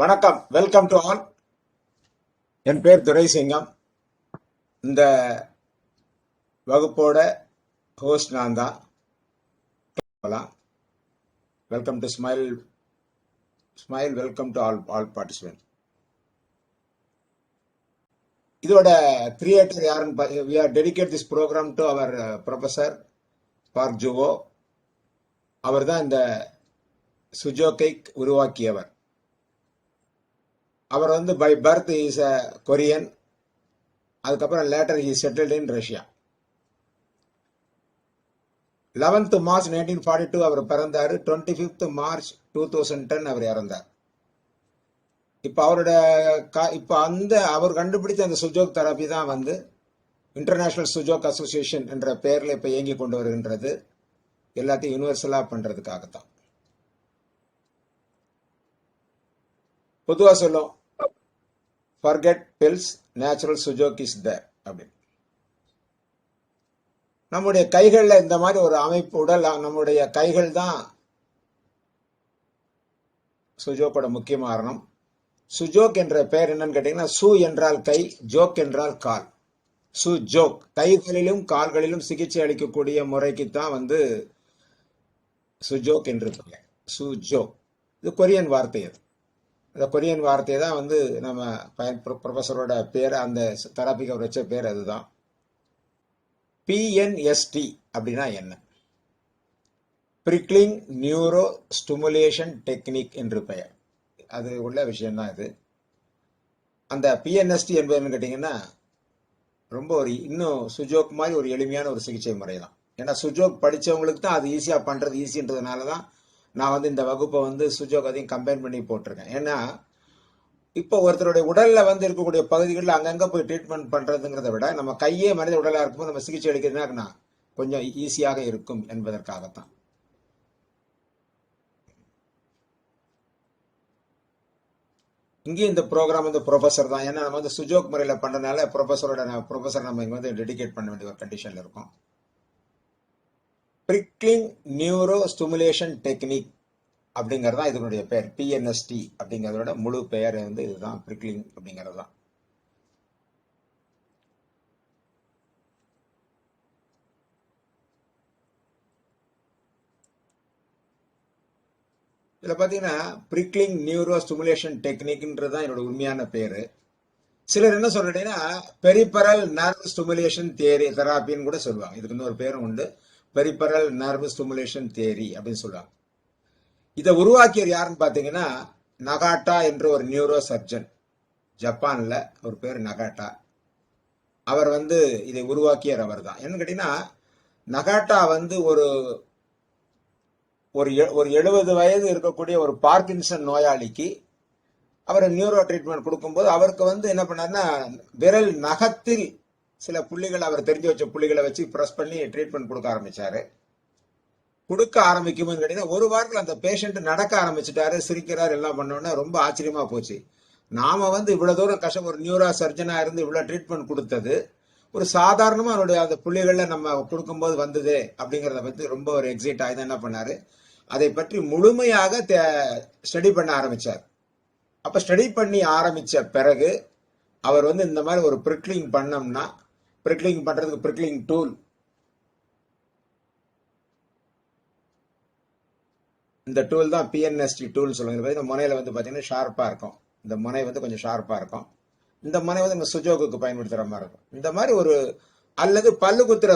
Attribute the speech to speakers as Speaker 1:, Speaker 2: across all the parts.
Speaker 1: வணக்கம், welcome to all. என் பேர் துரைசிங்கம். இந்த வகுப்போட ஹோஸ்ட் நான் தான். Welcome to smile welcome to all participant. இதோட கிரியேட்டர் யாருன்னு we are dedicate this program to our professor Park Jaewoo. அவர் தான் இந்த சுஜோக்கை உருவாக்கியவர். அவர் வந்து by birth is a Korean. அதுக்கப்புறம் later he settled in Russia. 11th March 1942 அவர் பிறந்தாரு. 25th March 2010 அவர் இறந்தார். இப்போ அவர் கண்டுபிடித்த அந்த சுஜோக் தெரப்பி தான் வந்து இன்டர்நேஷனல் சுஜோக் அசோசியேஷன் என்ற பெயரில் இப்போ இயங்கி கொண்டு வருகின்றது. எல்லாத்தையும் யூனிவர்சலா பண்றதுக்காகத்தான். பொதுவாக சொல்லும், forget pills, natural Su Jok is there அப்படின்னு. நம்முடைய கைகளில் இந்த மாதிரி ஒரு அமைப்பு, உடல் நம்முடைய கைகள் தான் சுஜோக்கோட முக்கிய காரணம். சுஜோக் என்ற பெயர் என்னன்னு கேட்டீங்கன்னா, சு என்றால் கை, ஜோக் என்றால் கால். சுஜோக் கைகளிலும் கால்களிலும் சிகிச்சை அளிக்கக்கூடிய முறைக்கு தான் வந்து சுஜோக் என்று பெயர். சுஜோக் இது கொரியன் வார்த்தை. அது அந்த கொரியன் வார்த்தையை தான் வந்து நம்ம ப்ரொஃபஸரோட பேர், அந்த தெரப்பிக்கு அவர் வச்ச பேர் அதுதான். பிஎன்எஸ்டி அப்படின்னா என்ன? பிரிக்லிங் நியூரோ ஸ்டிமுலேஷன் டெக்னிக் என்று பெயர். அது உள்ள விஷயம்தான் இது. அந்த பிஎன்எஸ்டி என்பதுன்னு கேட்டிங்கன்னா, ரொம்ப இன்னும் சுஜோக் மாதிரி ஒரு எளிமையான ஒரு சிகிச்சை முறை தான். ஏன்னா சுஜோக் படித்தவங்களுக்கு தான் அது ஈஸியாக பண்ணுறது ஈஸின்றதுனால தான் நான் வந்து இந்த வகுப்பை வந்து சுஜோக் அதையும் கம்பைன் பண்ணி போட்டிருக்கேன். ஏன்னா இப்போ ஒருத்தருடைய உடல்ல வந்து இருக்கக்கூடிய பகுதிகளில் அங்கங்க போய் ட்ரீட்மெண்ட் பண்றதுங்கிறத விட நம்ம கையே மனித உடலா இருக்கும்போது நம்ம சிகிச்சை அளிக்கிறதுனா கொஞ்சம் ஈஸியாக இருக்கும் என்பதற்காகத்தான். இங்கேயும் இந்த ப்ரோக்ராம் வந்து ப்ரொஃபஸர் தான். ஏன்னா நம்ம வந்து சுஜோக் முறையில் பண்றதுனால ப்ரொஃபஸர் நம்ம இங்க வந்து டெடிகேட் பண்ண வேண்டிய ஒரு கண்டிஷன்ல இருக்கும். பிரிக்லிங் நியூரோ ஸ்டிமுலேஷன் டெக்னிக் அப்படிங்கிறது தான் இதனுடைய பெயர். பிஎன்எஸ்டி அப்படிங்கிறதோட முழு பெயர் வந்து இதுதான், பிரிக்லிங் அப்படிங்கிறது தான். இதுல பாத்தீங்கன்னா பிரிக்லிங் நியூரோ ஸ்டிமுலேஷன் டெக்னிக்ன்றது தான் என்னோட உண்மையான பேரு. சிலர் என்ன சொல்றீங்கன்னா பெரிபரல் நர்வ் ஸ்டிமுலேஷன் தெராப்பின்னு கூட சொல்லுவாங்க. இதுக்கு இன்னொரு பேரும் உண்டு, பெரிபரல் நர்வ் ஸ்டிமுலேஷன் தியரி அப்படின்னு சொல்லுவாங்க. இதை உருவாக்கியவர் யாருன்னு பாத்தீங்கன்னா, நகாட்டா என்ற ஒரு நியூரோ சர்ஜன், ஜப்பான்ல. ஒரு பேர் நகாட்டா. அவர் வந்து இதை உருவாக்கியவர் அவர் தான். என்னன்னு கேட்டீங்கன்னா, நகாட்டா வந்து ஒரு 70 வயது இருக்கக்கூடிய ஒரு பார்க்கின்சன் நோயாளிக்கு அவர் நியூரோ ட்ரீட்மெண்ட் கொடுக்கும்போது அவருக்கு வந்து என்ன பண்ணாருன்னா, விரல் நகத்தில் சில புள்ளிகள், அவர் தெரிஞ்சு வச்ச புள்ளிகளை வச்சு ப்ரெஸ் பண்ணி ட்ரீட்மெண்ட் கொடுக்க ஆரம்பிச்சாரு. கொடுக்க ஆரம்பிக்கும் கேட்டீங்கன்னா, ஒரு வாரத்தில் அந்த பேஷண்ட் நடக்க ஆரம்பிச்சுட்டாரு, சிரிக்கிறார், எல்லாம் பண்ணோன்னா ரொம்ப ஆச்சரியமா போச்சு. நாம வந்து இவ்வளவு தூரம் ஒரு நியூரோ சர்ஜனா இருந்து இவ்வளவு ட்ரீட்மெண்ட் கொடுத்தது ஒரு சாதாரணமா அவருடைய அந்த புள்ளிகள்ல நம்ம கொடுக்கும்போது வந்தது அப்படிங்கிறத பத்தி ரொம்ப ஒரு எக்ஸைட் ஆகி என்ன பண்ணாரு, அதை பற்றி முழுமையாக ஸ்டடி பண்ண ஆரம்பிச்சார். அப்ப ஸ்டடி பண்ணி ஆரம்பிச்ச பிறகு அவர் வந்து இந்த மாதிரி ஒரு பிரிக்லிங் பண்ணோம்னா, பிரிக்லிங் பண்றதுக்கு பிரிக்லிங் டூல், இந்த டூல் தான் பிஎன்எஸ்டி டூல் சொல்லுங்க. இந்த முனையில வந்து பாத்தீங்கன்னா ஷார்ப்பா இருக்கும். இந்த முனை வந்து கொஞ்சம் ஷார்ப்பா இருக்கும். இந்த முனை வந்து நம்ம சுஜோகுக்கு பயன்படுத்துற மாதிரி இருக்கும். இந்த மாதிரி ஒரு, அல்லது மல்லு குத்துற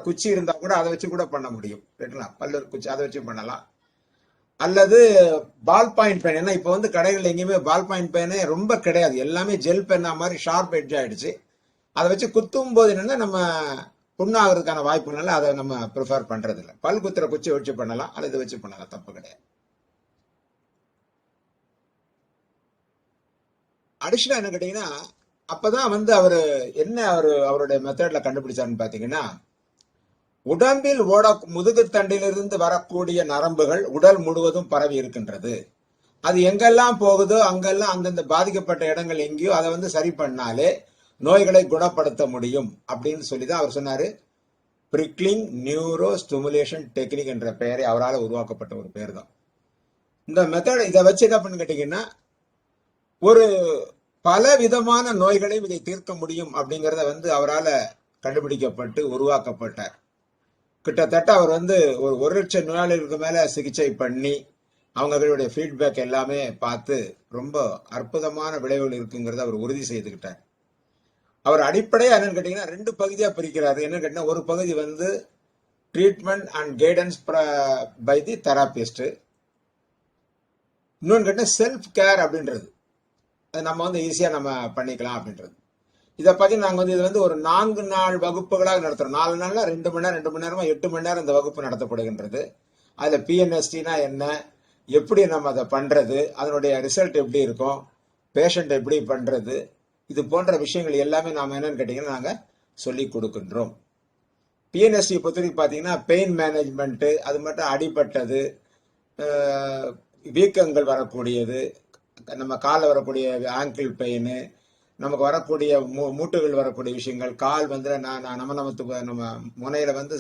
Speaker 1: குச்சி இருந்தா கூட அதை வச்சு கூட பண்ண முடியும். பல்லு குச்சி அதை வச்சு பண்ணலாம். அல்லது பால் பாயிண்ட் பென். ஏன்னா இப்ப வந்து கடைகள் எங்கேயுமே பால் பாயிண்ட் பெனே ரொம்ப கிடையாது, எல்லாமே ஜெல் பென்னா மாதிரி ஷார்ப் எட்ஜ் ஆயிடுச்சு. அதை வச்சு குத்தும் போது என்னன்னா நம்ம புண்ணாகிறதுக்கான வாய்ப்புனால அதை நம்ம ப்ரிஃபர் பண்றது இல்லை. பல் குத்துற குச்சி வச்சு பண்ணலாம், அல்லது வச்சு பண்ணலாம், தப்பு கிடையாது. அடிஷனலா என்ன கேட்டீங்கன்னா, அப்பதான் வந்து அவருடைய மெத்தட்ல கண்டுபிடிச்சாருன்னு பாத்தீங்கன்னா, உடம்பில் முதுகுத்தண்டிலிருந்து வரக்கூடிய நரம்புகள் உடல் முழுவதும் பரவி இருக்கின்றது. அது எங்கெல்லாம் போகுதோ அங்கெல்லாம் அந்தந்த பாதிக்கப்பட்ட இடங்கள் எங்கேயோ அதை வந்து சரி பண்ணாலே நோய்களை குணப்படுத்த முடியும் அப்படின்னு சொல்லிதான் அவர் சொன்னாரு. பிரிக்லிங் நியூரோ ஸ்டிமுலேஷன் டெக்னிக் என்ற பெயரை அவரால் உருவாக்கப்பட்ட ஒரு பெயர் தான். இந்த மெத்தட் இதை வச்சு என்ன பண்ணு கேட்டீங்கன்னா ஒரு பல விதமான நோய்களையும் இதை தீர்க்க முடியும் அப்படிங்கிறத வந்து அவரால் கண்டுபிடிக்கப்பட்டு உருவாக்கப்பட்டார். கிட்டத்தட்ட அவர் வந்து ஒரு லட்சம் நோயாளிகளுக்கு மேல சிகிச்சை பண்ணி அவங்களுடைய ஃபீட்பேக் எல்லாமே பார்த்து ரொம்ப அற்புதமான விளைவுகள் இருக்குங்கிறத அவர் உறுதி செய்துக்கிட்டார். அவர் அடிப்படையாக என்னன்னு கேட்டீங்கன்னா 2 பகுதியா பிரிக்கிறாரு. என்னன்னு கேட்டீங்கன்னா ஒரு பகுதி வந்து treatment and guidance by the therapist, இன்னொன்று கேட்டீங்கன்னா செல்ஃப் கேர் அப்படின்றது. அது நம்ம வந்து ஈஸியா நம்ம பண்ணிக்கலாம் அப்படின்றது. இதை பத்தி நாங்க வந்து இது வந்து ஒரு 4 நாள் வகுப்புகளாக நடத்துறோம். 4 நாள்ல 2 மணி நேரம் 2 மணி நேரமா 8 மணி நேரம் இந்த வகுப்பு நடத்தப்படுகின்றது. அதுல பிஎன்எஸ்டினா என்ன, எப்படி நம்ம அதை பண்றது, அதனுடைய ரிசல்ட் எப்படி இருக்கும், பேஷண்ட் எப்படி பண்றது, இது போன்ற விஷயங்கள் எல்லாமே நாம என்னன்னு கேட்டீங்கன்னா நாங்க சொல்லி கொடுக்கின்றோம். பிஎன்எஸ்டி பொறுத்தவரைக்கும் பார்த்தீங்கன்னா பெயின் மேனேஜ்மெண்ட், அது மட்டும் அடிபட்டது, வீக்கங்கள் வரக்கூடியது, நம்ம காலில் வரக்கூடிய ஆங்கிள் பெயின், நமக்கு வரக்கூடிய மூட்டுகள் வரக்கூடிய விஷயங்கள், கால் வந்து நம்ம முனையில வந்து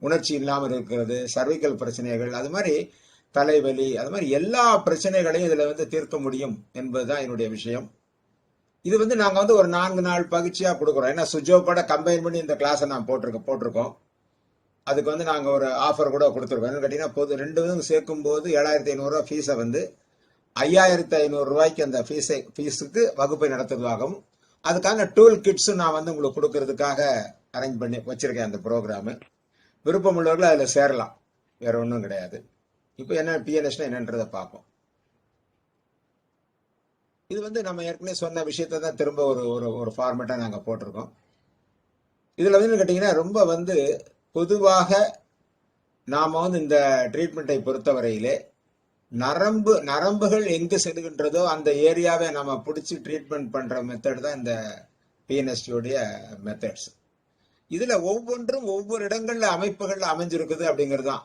Speaker 1: உணர்ச்சி இல்லாமல் இருக்கிறது, சர்விக்கல் பிரச்சனைகள், அது மாதிரி தலைவலி, அது மாதிரி எல்லா பிரச்சனைகளையும் இதுல வந்து தீர்க்க முடியும் என்பதுதான் என்னுடைய விஷயம். இது வந்து நாங்க வந்து ஒரு 4 நாள் பயிற்சியா கொடுக்குறோம். ஏன்னா சுஜோப்போட கம்பைன் பண்ணி இந்த கிளாஸை நான் போட்டிருக்கோம். அதுக்கு வந்து நாங்க ஒரு ஆஃபர் கூட கொடுத்துருக்கோம். என்னன்னு கேட்டீங்கன்னா ரெண்டு சேர்க்கும் போது 7500 ரூபாய் ஃபீஸை வந்து 5500 ரூபாய்க்கு அந்த ஃபீஸுக்கு வகுப்பை நடத்துவதாகவும், அதுக்கான டூல் கிட்ஸும் நான் வந்து உங்களுக்கு கொடுக்கறதுக்காக அரேஞ்ச் பண்ணி வச்சிருக்கேன் அந்த ப்ரோக்ராமு. விருப்பம் உள்ளவர்கள் அதில் சேரலாம், வேற ஒன்றும் கிடையாது. இப்போ என்ன பிஎன்எஸ்னா என்னன்றதை பார்ப்போம். இது வந்து நம்ம ஏற்கனவே சொன்ன விஷயத்தை தான் திரும்ப ஒரு ஃபார்மேட்டாக நாங்கள் போட்டிருக்கோம். இதில் வந்து கேட்டிங்கன்னா ரொம்ப வந்து பொதுவாக நாம் வந்து இந்த ட்ரீட்மெண்ட்டை பொறுத்தவரையிலே நரம்புகள் எங்கு செல்கின்றதோ அந்த ஏரியாவை நம்ம பிடிச்சி ட்ரீட்மெண்ட் பண்ற மெத்தட் தான் இந்த பிஎன்எஸ்டியோடைய மெத்தட்ஸ். இதுல ஒவ்வொன்றும் ஒவ்வொரு இடங்கள்ல அமைப்புகள்ல அமைஞ்சிருக்குது அப்படிங்கிறது தான்.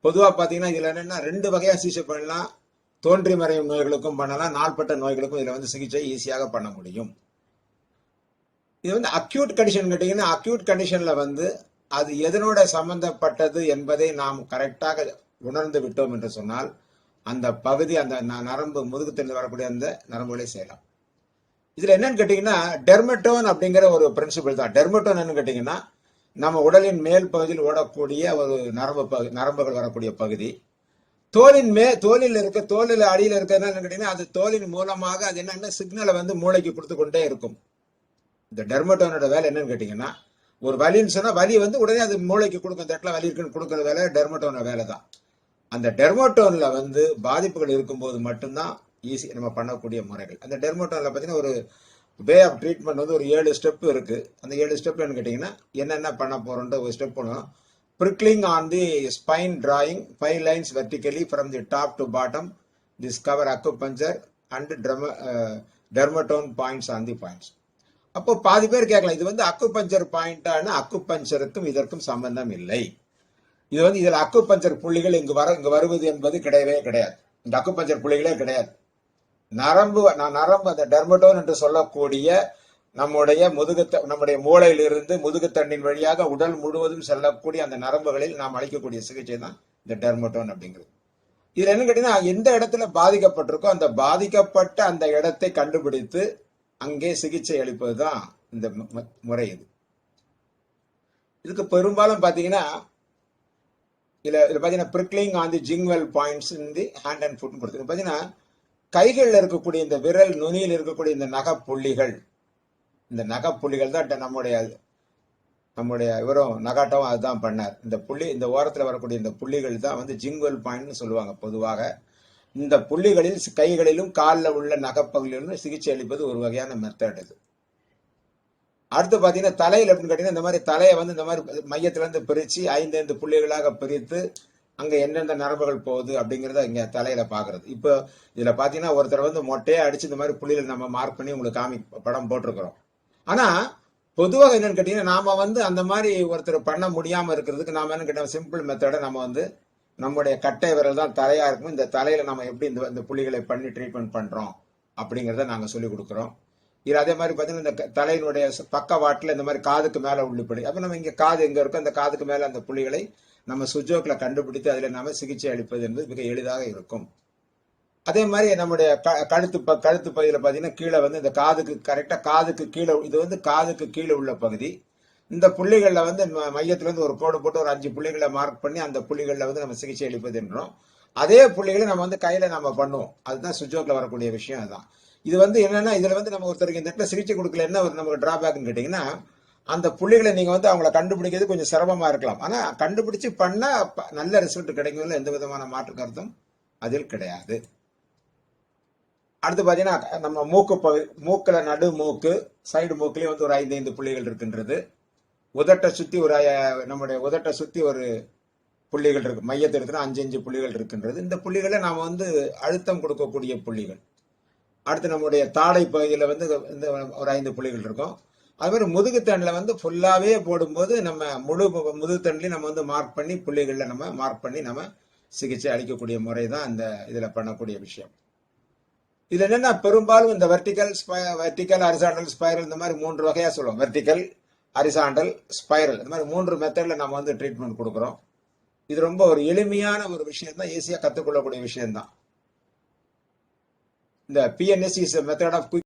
Speaker 1: பொதுவா பாத்தீங்கன்னா இதுல என்னன்னா 2 வகையா சிகிச்சை பண்ணலாம். தோன்றி மறையும் நோய்களுக்கும் பண்ணலாம், நாள்பட்ட நோய்களுக்கும் இதுல வந்து சிகிச்சை ஈஸியாக பண்ண முடியும். இது வந்து அக்யூட் கண்டிஷன் கேட்டீங்கன்னா அக்யூட் கண்டிஷன்ல வந்து அது எதனோட சம்பந்தப்பட்டது என்பதை நாம் கரெக்டாக உணர்ந்து விட்டோம் என்று சொன்னால் அந்த பகுதி, அந்த நரம்பு முதுகுத்தண்டு வரக்கூடிய அந்த நரம்புகளை செய்யலாம். இதுல என்னன்னு கேட்டீங்கன்னா டெர்மட்டோன் அப்படிங்கிற ஒரு பிரின்சிபிள் தான். டெர்மட்டோன் என்னன்னு கேட்டீங்கன்னா நம்ம உடலின் மேல் பகுதியில் ஓடக்கூடிய ஒரு நரம்புகள் வரக்கூடிய பகுதி. தோலில் அடியில் இருக்கிறதுனால கேட்டீங்கன்னா அது தோலின் மூலமாக அது என்னன்னா சிக்னலை வந்து மூளைக்கு கொடுத்து கொண்டே இருக்கும். இந்த டெர்மட்டோனோட வேலை என்னன்னு கேட்டீங்கன்னா ஒரு வலின்னு சொன்னா வலி வந்து உடனே அது மூளைக்கு கொடுக்கும். இந்த இடத்துல வலி இருக்குன்னு கொடுக்குற வேலை டெர்மட்டோனோட வேலை தான். அந்த டெர்மட்டோன்ல வந்து பாதிப்புகள் இருக்கும்போது மட்டும்தான் ஈஸி நம்ம பண்ணக்கூடிய முறைகள். அந்த டெர்மட்டோன்ல பார்த்தீங்கன்னா ஒரு வே ஆஃப் ட்ரீட்மெண்ட் வந்து ஒரு 7 ஸ்டெப் இருக்கு. அந்த 7 ஸ்டெப் கேட்டீங்கன்னா என்னென்ன பண்ண போறோன்ற ஒரு ஸ்டெப் பண்ணுவோம். Bricklin on the spine drawing 5 lines vertically from the top to bottom. Discover acupuncture and dermatone points on the points. அப்போ பாதி பேர் கேட்கலாம், இது வந்து அக்குபஞ்சர் பாயிண்டான அக்குபஞ்சருக்கும் இதற்கும் சம்பந்தம் இல்லை. இது வந்து இதுல அக்குபஞ்சர் புள்ளிகள் இங்கு வருவது என்பது கிடையவே கிடையாது. இந்த அக்குபஞ்சர் புள்ளிகளே கிடையாது. நரம்பு அந்த டெர்மட்டோன் என்று சொல்லக்கூடிய நம்முடைய மூளையிலிருந்து முதுகுத்தண்டின் வழியாக உடல் முழுவதும் செல்லக்கூடிய அந்த நரம்புகளில் நாம் அளிக்கக்கூடிய சிகிச்சை தான் இந்த டெர்மட்டோன் அப்படிங்கிறது. இதுல என்ன கேட்டீங்கன்னா எந்த இடத்துல பாதிக்கப்பட்டிருக்கோ அந்த பாதிக்கப்பட்ட அந்த இடத்தை கண்டுபிடித்து அங்கே சிகிச்சை அளிப்பதுதான் இந்த முறை. இதுக்கு பெரும்பாலும் பாத்தீங்கன்னா இதுல பாத்தீங்கன்னா prickling on the jing well points in the hand and foot கொடுத்து பாத்தீங்கன்னா கைகளில் இருக்கக்கூடிய இந்த விரல் நுனியில் இருக்கக்கூடிய இந்த நகப்புள்ளிகள், இந்த நகப்புள்ளிகள் தான் நம்முடைய இவரும் நகாட்டவும் அதுதான் பண்ணார். இந்த ஓரத்தில் வரக்கூடிய இந்த புள்ளிகள் தான் வந்து ஜிங்வெல் பாயிண்ட்னு சொல்லுவாங்க பொதுவாக. இந்த புள்ளிகளில் கைகளிலும் காலில் உள்ள நகப்பகுதிகளிலும் சிகிச்சை அளிப்பது ஒரு வகையான மெத்தட் இது. அடுத்து பாத்தீங்கன்னா தலையில் எப்படின்னு கேட்டீங்கன்னா இந்த மாதிரி தலையை வந்து இந்த மாதிரி மையத்துல இருந்து பிரிச்சு 5 புள்ளிகளாக பிரித்து அங்க எந்தெந்த நரம்புகள் போகுது அப்படிங்கிறத இங்க தலையில பாக்குறது. இப்போ இதுல பாத்தீங்கன்னா ஒருத்தர் வந்து மொட்டையா அடிச்சு இந்த மாதிரி புள்ளிகள் நம்ம மார்க் பண்ணி உங்களுக்கு படம் போட்டிருக்கிறோம். ஆனா பொதுவாக என்னன்னு கேட்டீங்கன்னா நாம வந்து அந்த மாதிரி ஒருத்தர் பண்ண முடியாம இருக்கிறதுக்கு நாம என்ன கேட்டோம், சிம்பிள் மெத்தடை நம்ம வந்து நம்முடைய கட்டை விரல் தான் தலையா இருக்கும். இந்த தலையில நம்ம எப்படி இந்த புள்ளிகளை பண்ணி ட்ரீட்மெண்ட் பண்றோம் அப்படிங்கிறத நாங்க சொல்லி கொடுக்குறோம். இது அதே மாதிரி பாத்தீங்கன்னா இந்த தலையினுடைய பக்கவாட்டுல இந்த மாதிரி காதுக்கு மேல உள்ளிப்படி, அப்ப நம்ம இங்க காது எங்க இருக்கோ அந்த காதுக்கு மேல அந்த புள்ளிகளை நம்ம சுஜோக்களை கண்டுபிடித்து அதில் நாம சிகிச்சை அளிப்பது என்பது மிக எளிதாக இருக்கும். அதே மாதிரி நம்முடைய கழுத்து பகுதியில் பார்த்தீங்கன்னா கீழே வந்து இந்த காதுக்கு கரெக்டாக காதுக்கு கீழே, இது வந்து காதுக்கு கீழே உள்ள பகுதி. இந்த புள்ளிகளில் வந்து மையத்துல இருந்து ஒரு கோடு போட்டு ஒரு 5 புள்ளிகளை மார்க் பண்ணி அந்த புள்ளிகளில் வந்து நம்ம சிகிச்சை அளிப்பது என்றோம். அதே புள்ளிகளை நம்ம வந்து கையில நம்ம பண்ணுவோம். அதுதான் சுஜோக்ல வரக்கூடிய விஷயம். அதுதான் இது வந்து என்னன்னா, இதுல வந்து நம்ம ஒருத்தருக்கு இந்த இடத்துல சிகிச்சை கொடுக்கல என்ன ஒரு நமக்கு டிராபேக்னு கேட்டீங்கன்னா, அந்த புள்ளிகளை நீங்க வந்து அவங்கள கண்டுபிடிக்கிறது கொஞ்சம் சிரமமா இருக்கலாம். ஆனா கண்டுபிடிச்சு பண்ணா நல்ல ரிசல்ட் கிடைக்கும்ல, எந்த விதமான மாற்று கருத்தும் அதில் கிடையாது. அடுத்து பாத்தீங்கன்னா நம்ம மூக்குல நடு மூக்கு சைடு மூக்குலயும் வந்து ஒரு 5 புள்ளிகள் இருக்கின்றது. உதட்டை சுத்தி ஒரு நம்முடைய உதட்டை சுத்தி ஒரு புள்ளிகள் இருக்கு. மையத்தை எடுத்துனா 5 புள்ளிகள் இருக்கின்றது. இந்த புள்ளிகளை நாம வந்து அழுத்தம் கொடுக்கக்கூடிய புள்ளிகள். அடுத்து நம்முடைய தாடை பகுதியில் வந்து இந்த ஒரு 5 புள்ளிகள் இருக்கும். அது மாதிரி முதுகுத்தண்டில் வந்து ஃபுல்லாவே போடும்போது நம்ம முழு முதுகுத்தண்டிலையும் நம்ம வந்து மார்க் பண்ணி புள்ளிகளில் நம்ம மார்க் பண்ணி நம்ம சிகிச்சை அளிக்கக்கூடிய முறை தான் இந்த இதுல பண்ணக்கூடிய விஷயம். இதுல என்னன்னா பெரும்பாலும் இந்த வெர்டிக்கல் ஹரிசாண்டல் ஸ்பைரல் இந்த மாதிரி 3 வகையா சொல்லுவோம். வெர்டிக்கல், ஹரிசாண்டல், ஸ்பைரல், இந்த மாதிரி 3 மெத்தட்ல நம்ம வந்து ட்ரீட்மெண்ட் கொடுக்குறோம். இது ரொம்ப ஒரு எளிமையான ஒரு விஷயம் தான், ஈஸியா கத்துக்கொள்ளக்கூடிய விஷயம் தான். இந்த PNS is a method of quick